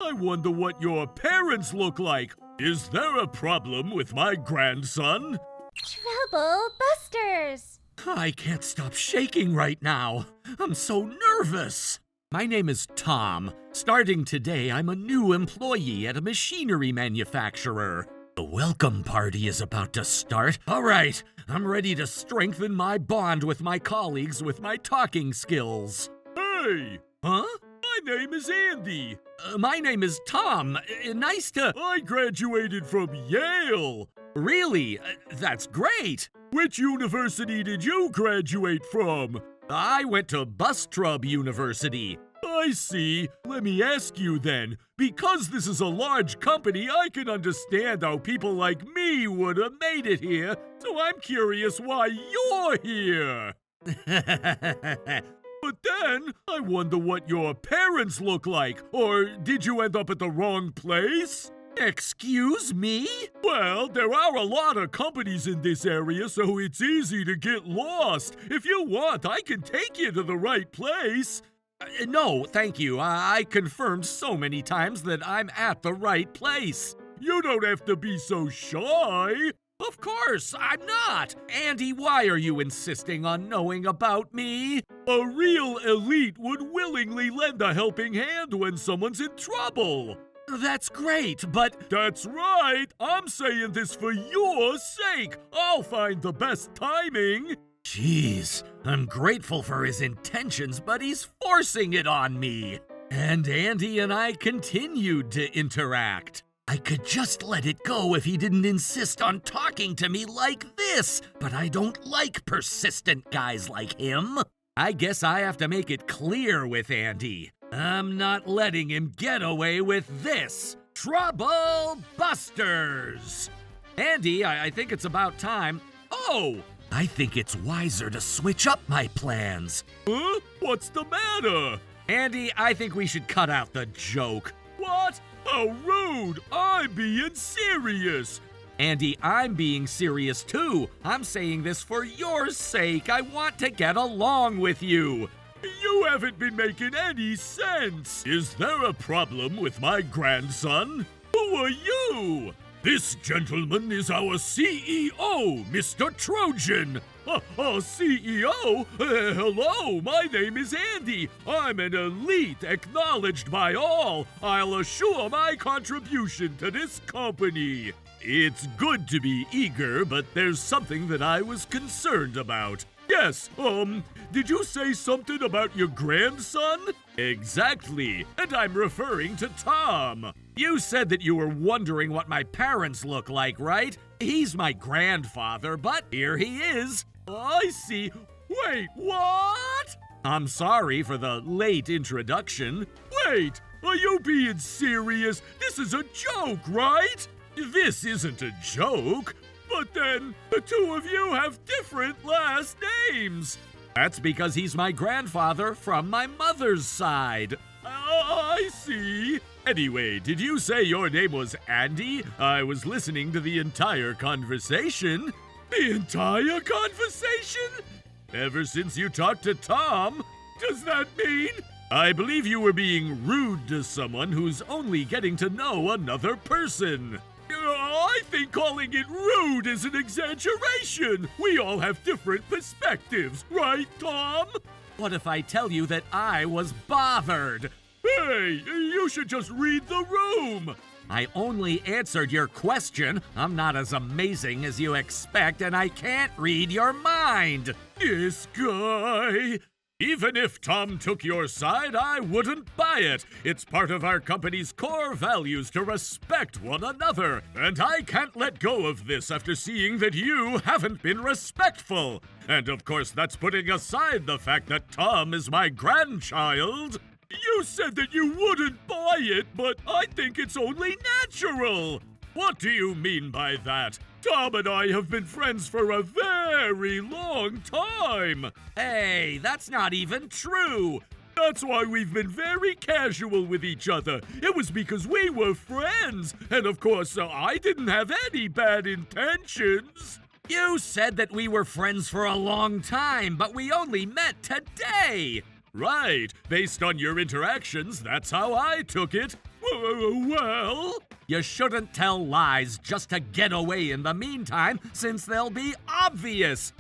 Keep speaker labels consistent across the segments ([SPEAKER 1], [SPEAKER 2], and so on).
[SPEAKER 1] I wonder what your parents look like. Is there a problem with my grandson?
[SPEAKER 2] Trouble Busters!
[SPEAKER 1] I can't stop shaking right now. I'm so nervous. My name is Tom. Starting today, I'm a new employee at a machinery manufacturer. The welcome party is about to start. All right, I'm ready to strengthen my bond with my colleagues with my talking skills. Hey! Huh? My name is Andy. My name is Tom. I graduated from Yale. Really? That's great. Which university did you graduate from? I went to Bustrub University. I see. Let me ask you then. Because this is a large company, I can understand how people like me would have made it here. So I'm curious why you're here. But then, I wonder what your parents look like. Or did you end up at the wrong place? Excuse me? Well, there are a lot of companies in this area, so it's easy to get lost. If you want, I can take you to the right place. No, thank you. I confirmed so many times that I'm at the right place. You don't have to be so shy. Of course, I'm not. Andy, why are you insisting on knowing about me? A real elite would willingly lend a helping hand when someone's in trouble. That's great, but... That's right! I'm saying this for your sake! I'll find the best timing! Jeez, I'm grateful for his intentions, but he's forcing it on me. And Andy and I continued to interact. I could just let it go if he didn't insist on talking to me like this, but I don't like persistent guys like him. I guess I have to make it clear with Andy. I'm not letting him get away with this. Trouble Busters! Andy, I think it's about time. Oh! I think it's wiser to switch up my plans. Huh? What's the matter? Andy, I think we should cut out the joke. What? How rude! I'm being serious! Andy, I'm being serious too. I'm saying this for your sake. I want to get along with you. You haven't been making any sense. Is there a problem with my grandson? Who are you? This gentleman is our CEO, Mr. Trojan. CEO? Hello, my name is Andy. I'm an elite acknowledged by all. I'll assure my contribution to this company. It's good to be eager, but there's something that I was concerned about. Yes, did you say something about your grandson? Exactly, and I'm referring to Tom. You said that you were wondering what my parents look like, right? He's my grandfather, but here he is. I see. Wait, what? I'm sorry for the late introduction. Wait, are you being serious? This is a joke, right? This isn't a joke. But then, the two of you have different last names. That's because he's my grandfather from my mother's side. I see. Anyway, did you say your name was Andy? I was listening to the entire conversation. The entire conversation? Ever since you talked to Tom? Does that mean? I believe you were being rude to someone who's only getting to know another person. I think calling it rude is an exaggeration. We all have different perspectives, right, Tom? What if I tell you that I was bothered? Hey, you should just read the room. I only answered your question. I'm not as amazing as you expect, and I can't read your mind. This guy. Even if Tom took your side, I wouldn't buy it. It's part of our company's core values to respect one another. And I can't let go of this after seeing that you haven't been respectful. And of course, that's putting aside the fact that Tom is my grandchild. You said that you wouldn't buy it, but I think it's only natural. What do you mean by that? Tom and I have been friends for a very long time. Hey, that's not even true. That's why we've been very casual with each other. It was because we were friends. And of course, I didn't have any bad intentions. You said that we were friends for a long time, but we only met today. Right. Based on your interactions, that's how I took it. Well,
[SPEAKER 3] You shouldn't tell lies just to get away in the meantime, since they'll be obvious.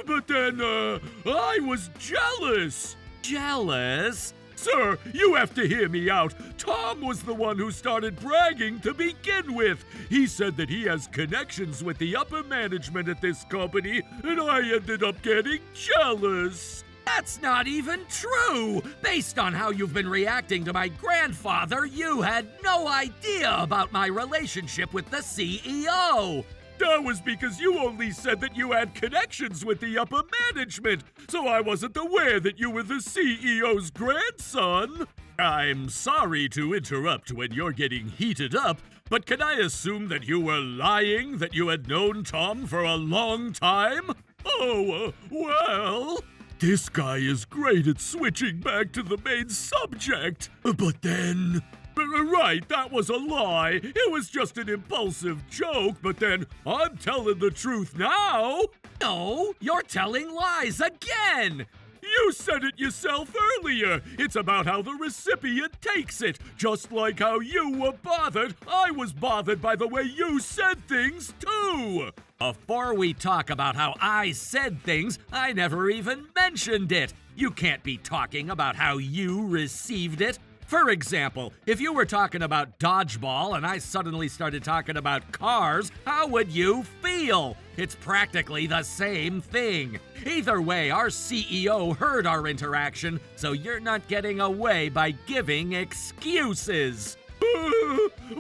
[SPEAKER 1] but then, I was jealous.
[SPEAKER 3] Jealous?
[SPEAKER 1] Sir, you have to hear me out. Tom was the one who started bragging to begin with. He said that he has connections with the upper management at this company, and I ended up getting jealous.
[SPEAKER 3] That's not even true! Based on how you've been reacting to my grandfather, you had no idea about my relationship with the CEO!
[SPEAKER 1] That was because you only said that you had connections with the upper management, so I wasn't aware that you were the CEO's grandson. I'm sorry to interrupt when you're getting heated up, but can I assume that you were lying that you had known Tom for a long time? Oh, well... This guy is great at switching back to the main subject. But then... Right, that was a lie. It was just an impulsive joke, but then I'm telling the truth now.
[SPEAKER 3] No, you're telling lies again!
[SPEAKER 1] You said it yourself earlier. It's about how the recipient takes it. Just like how you were bothered, I was bothered by the way you said things, too.
[SPEAKER 3] Before we talk about how I said things, I never even mentioned it. You can't be talking about how you received it. For example, if you were talking about dodgeball and I suddenly started talking about cars, how would you feel? It's practically the same thing. Either way, our CEO heard our interaction, so you're not getting away by giving excuses.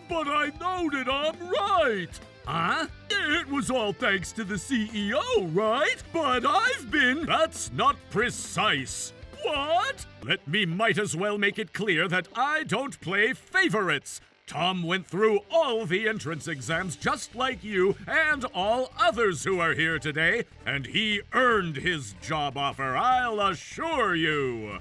[SPEAKER 1] But I know that I'm right.
[SPEAKER 3] Huh?
[SPEAKER 1] It was all thanks to the CEO, right? But That's not precise. What? Let me might as well make it clear that I don't play favorites. Tom went through all the entrance exams just like you and all others who are here today, and he earned his job offer, I'll assure you.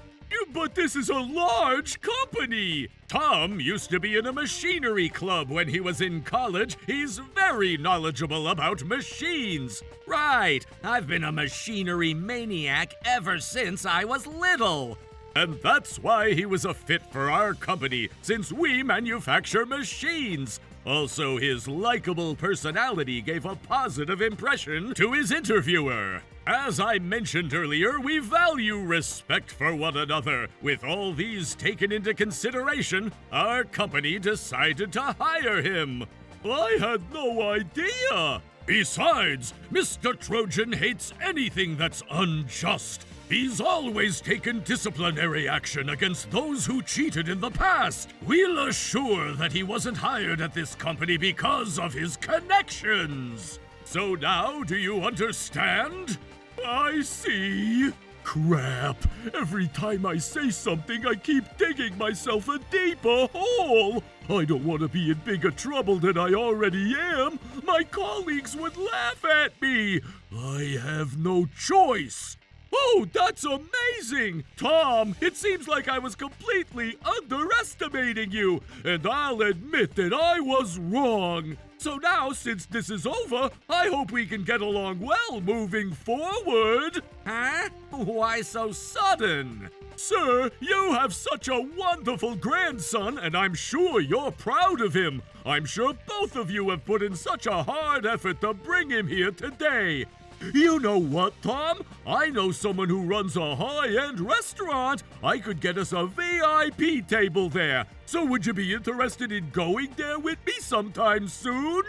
[SPEAKER 1] But this is a large company. Tom used to be in a machinery club when he was in college. He's very knowledgeable about machines.
[SPEAKER 3] Right, I've been a machinery maniac ever since I was little.
[SPEAKER 1] And that's why he was a fit for our company, since we manufacture machines. Also, his likable personality gave a positive impression to his interviewer. As I mentioned earlier, we value respect for one another. With all these taken into consideration, our company decided to hire him. I had no idea. Besides, Mr. Trojan hates anything that's unjust. He's always taken disciplinary action against those who cheated in the past. We'll assure that he wasn't hired at this company because of his connections. So now, do you understand? I see. Crap. Every time I say something, I keep digging myself a deeper hole. I don't want to be in bigger trouble than I already am. My colleagues would laugh at me. I have no choice. Oh, that's amazing! Tom, it seems like I was completely underestimating you, and I'll admit that I was wrong. So now, since this is over, I hope we can get along well moving forward.
[SPEAKER 3] Huh? Why so sudden?
[SPEAKER 1] Sir, you have such a wonderful grandson, and I'm sure you're proud of him. I'm sure both of you have put in such a hard effort to bring him here today. You know what, Tom? I know someone who runs a high-end restaurant. I could get us a VIP table there. So would you be interested in going there with me sometime soon?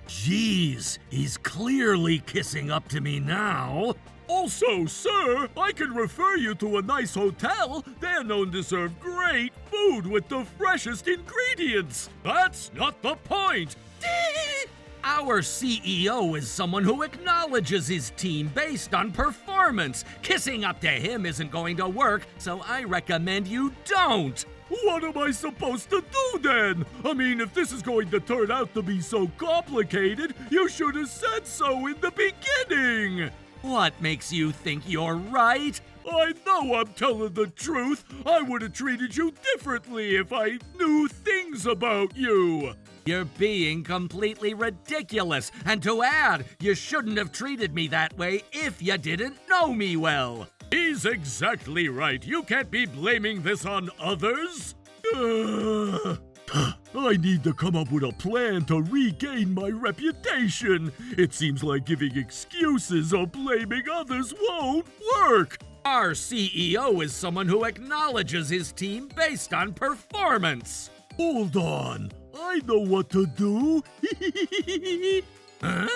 [SPEAKER 3] Jeez, he's clearly kissing up to me now.
[SPEAKER 1] Also, sir, I can refer you to a nice hotel. They're known to serve great food with the freshest ingredients. That's not the point.
[SPEAKER 3] Our CEO is someone who acknowledges his team based on performance. Kissing up to him isn't going to work, so I recommend you don't.
[SPEAKER 1] What am I supposed to do then? I mean, if this is going to turn out to be so complicated, you should have said so in the beginning.
[SPEAKER 3] What makes you think you're right?
[SPEAKER 1] I know I'm telling the truth. I would have treated you differently if I knew things about you.
[SPEAKER 3] You're being completely ridiculous, and to add, you shouldn't have treated me that way if you didn't know me well.
[SPEAKER 1] He's exactly right. You can't be blaming this on others. I need to come up with a plan to regain my reputation. It seems like giving excuses or blaming others won't work.
[SPEAKER 3] Our CEO is someone who acknowledges his team based on performance.
[SPEAKER 1] Hold on. I know what to do.
[SPEAKER 3] Huh?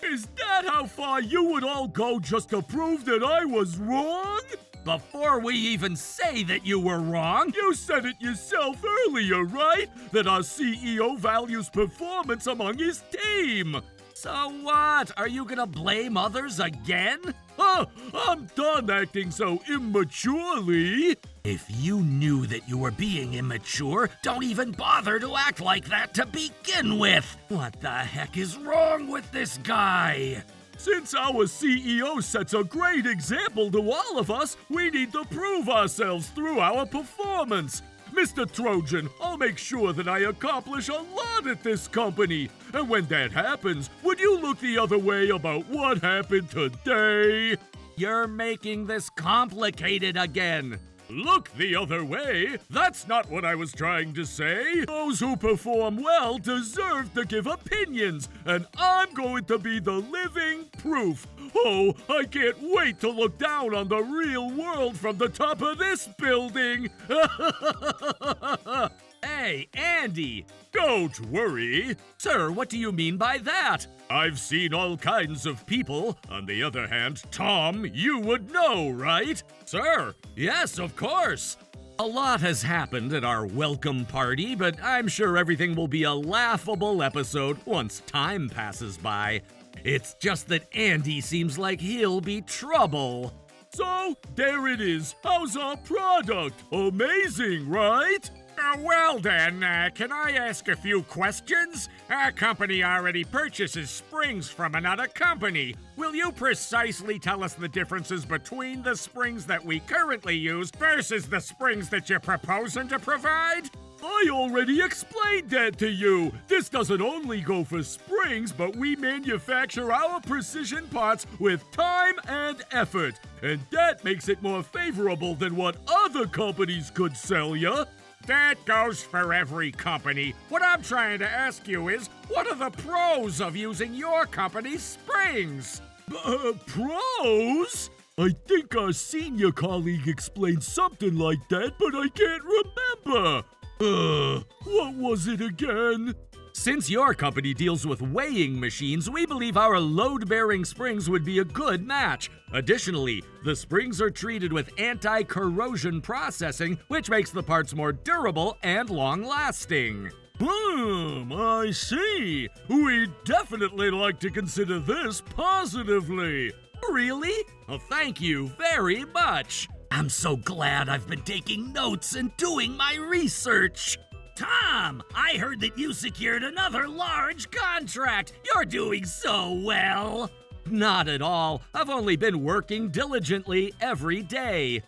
[SPEAKER 1] Is that how far you would all go just to prove that I was wrong?
[SPEAKER 3] Before we even say that you were wrong,
[SPEAKER 1] You said it yourself earlier, right? That our CEO values performance among his team.
[SPEAKER 3] so what? Are you gonna blame others again?
[SPEAKER 1] I'm done acting so immaturely.
[SPEAKER 3] If you knew that you were being immature, don't even bother to act like that to begin with. What the heck is wrong with this guy?
[SPEAKER 1] Since our CEO sets a great example to all of us, we need to prove ourselves through our performance. Mr. Trojan, I'll make sure that I accomplish a lot at this company. And when that happens, would you look the other way about what happened today?
[SPEAKER 3] You're making this complicated again.
[SPEAKER 1] Look the other way? That's not what I was trying to say. Those who perform well deserve to give opinions, and I'm going to be the living proof. Oh, I can't wait to look down on the real world from the top of this building.
[SPEAKER 3] Hey, Andy!
[SPEAKER 1] Don't worry.
[SPEAKER 3] Sir, what do you mean by that?
[SPEAKER 1] I've seen all kinds of people. On the other hand, Tom, you would know, right?
[SPEAKER 3] Sir, yes, of course. A lot has happened at our welcome party, but I'm sure everything will be a laughable episode once time passes by. It's just that Andy seems like he'll be trouble.
[SPEAKER 1] So, there it is. How's our product? Amazing, right?
[SPEAKER 4] Well then, can I ask a few questions? Our company already purchases springs from another company. Will you precisely tell us the differences between the springs that we currently use versus the springs that you're proposing to provide?
[SPEAKER 1] I already explained that to you. This doesn't only go for springs, but we manufacture our precision parts with time and effort. And that makes it more favorable than what other companies could sell ya.
[SPEAKER 4] That goes for every company. What I'm trying to ask you is, what are the pros of using your company's springs?
[SPEAKER 1] Pros? I think our senior colleague explained something like that, but I can't remember. What was it again?
[SPEAKER 3] Since your company deals with weighing machines, we believe our load-bearing springs would be a good match. Additionally, the springs are treated with anti-corrosion processing, which makes the parts more durable and long-lasting.
[SPEAKER 1] I see. We'd definitely like to consider this positively.
[SPEAKER 3] Really? Well, thank you very much. I'm so glad I've been taking notes and doing my research. Tom, I heard that you secured another large contract. You're doing so well. Not at all. I've only been working diligently every day.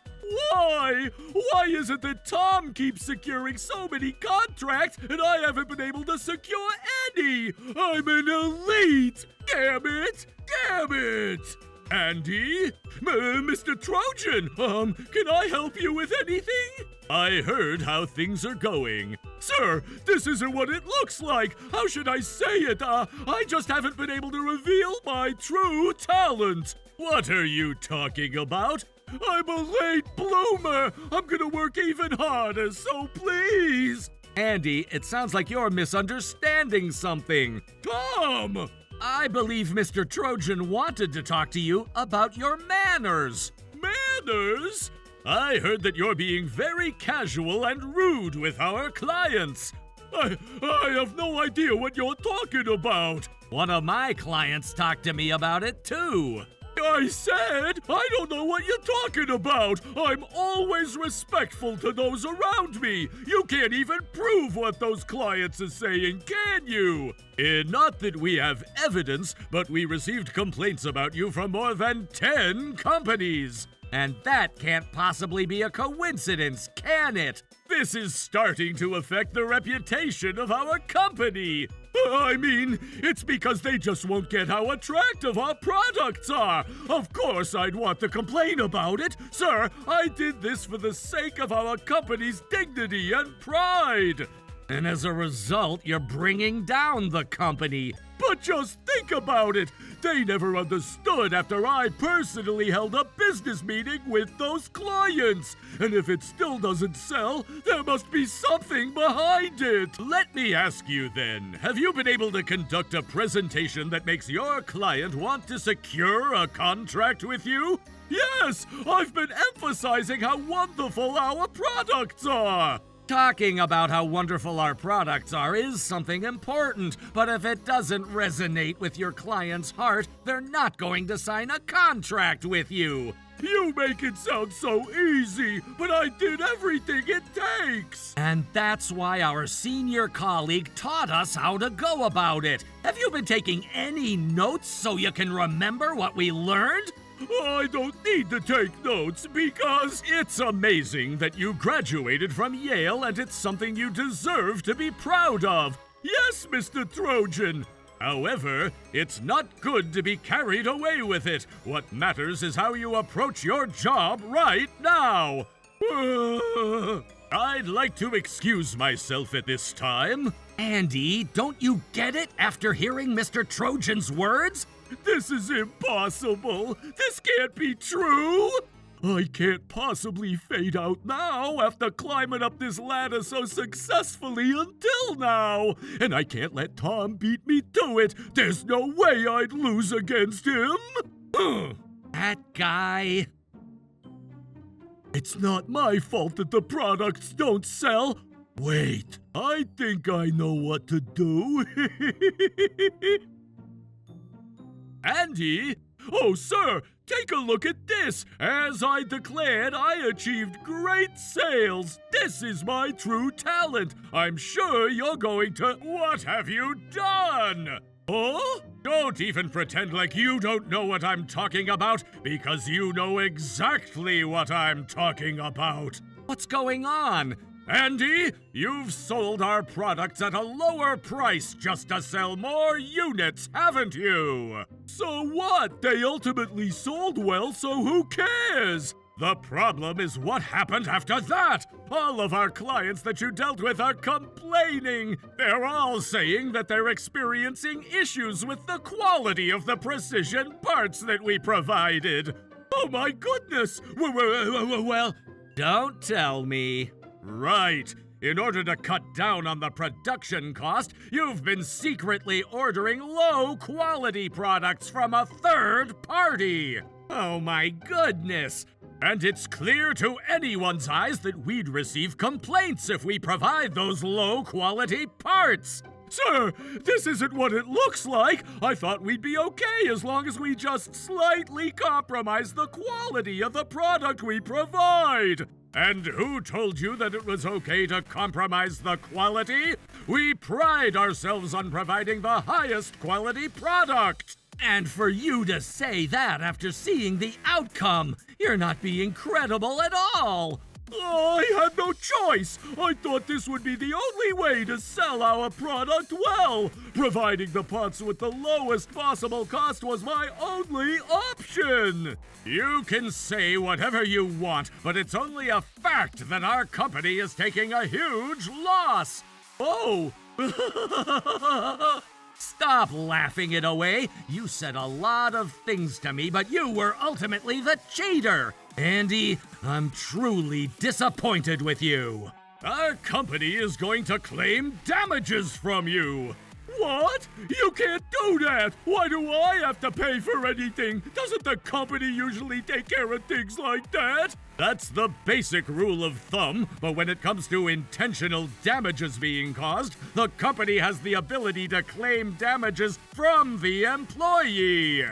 [SPEAKER 1] Why? Why is it that Tom keeps securing so many contracts and I haven't been able to secure any? I'm an elite! Damn it! Damn it! Andy? Mr. Trojan, can I help you with anything? I heard how things are going. Sir, this isn't what it looks like. How should I say it? I just haven't been able to reveal my true talent. What are you talking about? I'm a late bloomer. I'm gonna work even harder, so please.
[SPEAKER 3] Andy, it sounds like you're misunderstanding something.
[SPEAKER 1] Tom!
[SPEAKER 3] I believe Mr. Trojan wanted to talk to you about your manners.
[SPEAKER 1] Manners? I heard that you're being very casual and rude with our clients. I have no idea what you're talking about.
[SPEAKER 3] One of my clients talked to me about it too.
[SPEAKER 1] I said, I don't know what you're talking about. I'm always respectful to those around me. You can't even prove what those clients are saying, can you? Not that we have evidence, but we received complaints about you from more than 10 companies.
[SPEAKER 3] And that can't possibly be a coincidence, can it?
[SPEAKER 1] This is starting to affect the reputation of our company. I mean, it's because they just won't get how attractive our products are. Of course I'd want to complain about it. Sir, I did this for the sake of our company's dignity and pride.
[SPEAKER 3] And as a result, you're bringing down the company.
[SPEAKER 1] But just think about it. They never understood after I personally held a business meeting with those clients. And if it still doesn't sell, there must be something behind it.
[SPEAKER 3] Let me ask you then, have you been able to conduct a presentation that makes your client want to secure a contract with you?
[SPEAKER 1] Yes, I've been emphasizing how wonderful our products are.
[SPEAKER 3] Talking about how wonderful our products are is something important, but if it doesn't resonate with your client's heart, they're not going to sign a contract with you.
[SPEAKER 1] You make it sound so easy, but I did everything it takes.
[SPEAKER 3] And that's why our senior colleague taught us how to go about it. Have you been taking any notes so you can remember what we learned?
[SPEAKER 1] I don't need to take notes because
[SPEAKER 3] It's amazing that you graduated from Yale, and it's something you deserve to be proud of.
[SPEAKER 1] yes, Mr. Trojan.
[SPEAKER 3] However, it's not good to be carried away with it. What matters is how you approach your job right now. I'd like to excuse myself at this time. Andy, don't you get it after hearing Mr. Trojan's words?
[SPEAKER 1] This is impossible. This can't be true. I can't possibly fade out now after climbing up this ladder so successfully until now. And I can't let Tom beat me to it. There's no way I'd lose against him.
[SPEAKER 3] That guy.
[SPEAKER 1] It's not my fault that the products don't sell. Wait, I think I know what to do. Andy? Oh, sir, take a look at this. As I declared, I achieved great sales. This is my true talent. I'm sure you're going to...
[SPEAKER 4] What have you done?
[SPEAKER 1] Huh?
[SPEAKER 4] Don't even pretend like you don't know what I'm talking about, because you know exactly what I'm talking about.
[SPEAKER 3] What's going on?
[SPEAKER 4] Andy, you've sold our products at a lower price just to sell more units, haven't you?
[SPEAKER 1] So what? They ultimately sold well, so who cares?
[SPEAKER 4] The problem is what happened after that. All of our clients that you dealt with are complaining. They're all saying that they're experiencing issues with the quality of the precision parts that we provided.
[SPEAKER 1] Oh my goodness! Well,
[SPEAKER 3] Don't tell me.
[SPEAKER 4] Right. In order to cut down on the production cost, you've been secretly ordering low-quality products from a third party.
[SPEAKER 3] Oh my goodness.
[SPEAKER 4] And it's clear to anyone's eyes that we'd receive complaints if we provide those low-quality parts.
[SPEAKER 1] sir, this isn't what it looks like. I thought we'd be okay as long as we just slightly compromise the quality of the product we provide.
[SPEAKER 4] And who told you that it was okay to compromise the quality? We pride ourselves on providing the highest quality product.
[SPEAKER 3] And for you to say that after seeing the outcome, you're not being credible at all.
[SPEAKER 1] I had no choice. I thought this would be the only way to sell our product well. Providing the parts with the lowest possible cost was my only option.
[SPEAKER 4] You can say whatever you want, but it's only a fact that our company is taking a huge loss.
[SPEAKER 1] Oh.
[SPEAKER 3] Stop laughing it away. You said a lot of things to me, but you were ultimately the cheater. Andy, I'm truly disappointed with you.
[SPEAKER 4] Our company is going to claim damages from you.
[SPEAKER 1] What? You can't do that! Why do I have to pay for anything? Doesn't the company usually take care of things like that?
[SPEAKER 4] That's the basic rule of thumb, but when it comes to intentional damages being caused, the company has the ability to claim damages from the employee.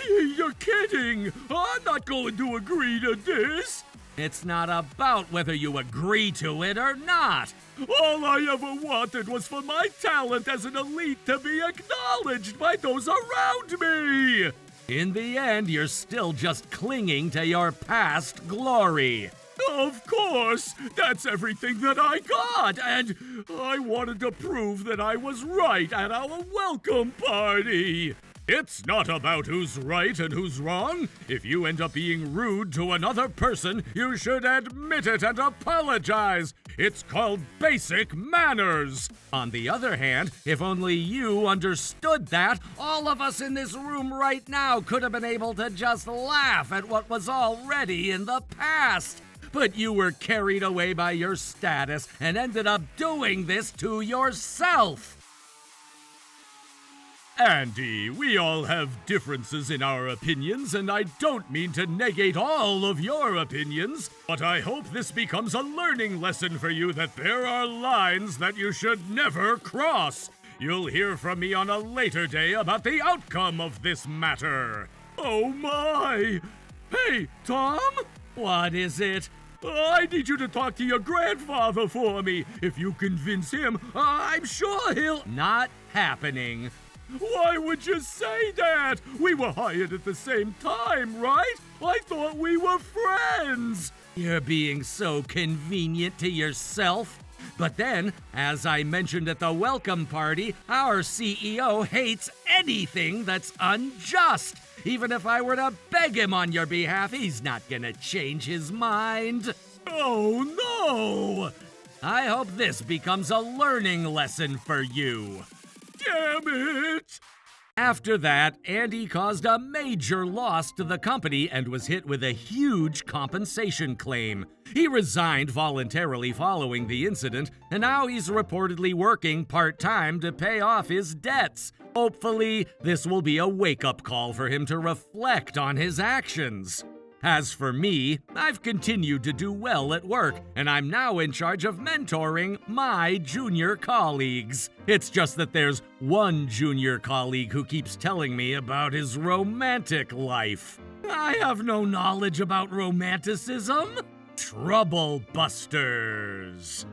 [SPEAKER 1] You're kidding! I'm not going to agree to this!
[SPEAKER 3] It's not about whether you agree to it or not.
[SPEAKER 1] All I ever wanted was for my talent as an elite to be acknowledged by those around me!
[SPEAKER 3] In the end, you're still just clinging to your past glory.
[SPEAKER 1] Of course! That's everything that I got! And I wanted to prove that I was right at our welcome party! It's not about who's right and who's wrong. If you end up being rude to another person, you should admit it and apologize. It's called basic manners.
[SPEAKER 3] On the other hand, if only you understood that, all of us in this room right now could have been able to just laugh at what was already in the past. But you were carried away by your status and ended up doing this to yourself.
[SPEAKER 1] Andy, we all have differences in our opinions, and I don't mean to negate all of your opinions, but I hope this becomes a learning lesson for you that there are lines that you should never cross. You'll hear from me on a later day about the outcome of this matter. Oh my! Hey, Tom?
[SPEAKER 3] What is it?
[SPEAKER 1] I need you to talk to your grandfather for me. If you convince him, I'm sure he'll...
[SPEAKER 3] Not happening.
[SPEAKER 1] Why would you say that? We were hired at the same time, right? I thought we were friends.
[SPEAKER 3] You're being so convenient to yourself. But then, as I mentioned at the welcome party, our CEO hates anything that's unjust. Even if I were to beg him on your behalf, he's not gonna change his mind.
[SPEAKER 1] Oh no!
[SPEAKER 3] I hope this becomes a learning lesson for you.
[SPEAKER 1] Damn it!
[SPEAKER 3] After that, Andy caused a major loss to the company and was hit with a huge compensation claim. He resigned voluntarily following the incident, and now he's reportedly working part-time to pay off his debts. Hopefully, this will be a wake-up call for him to reflect on his actions. As for me, I've continued to do well at work, and I'm now in charge of mentoring my junior colleagues. It's just that there's one junior colleague who keeps telling me about his romantic life. I have no knowledge about romanticism. Trouble busters.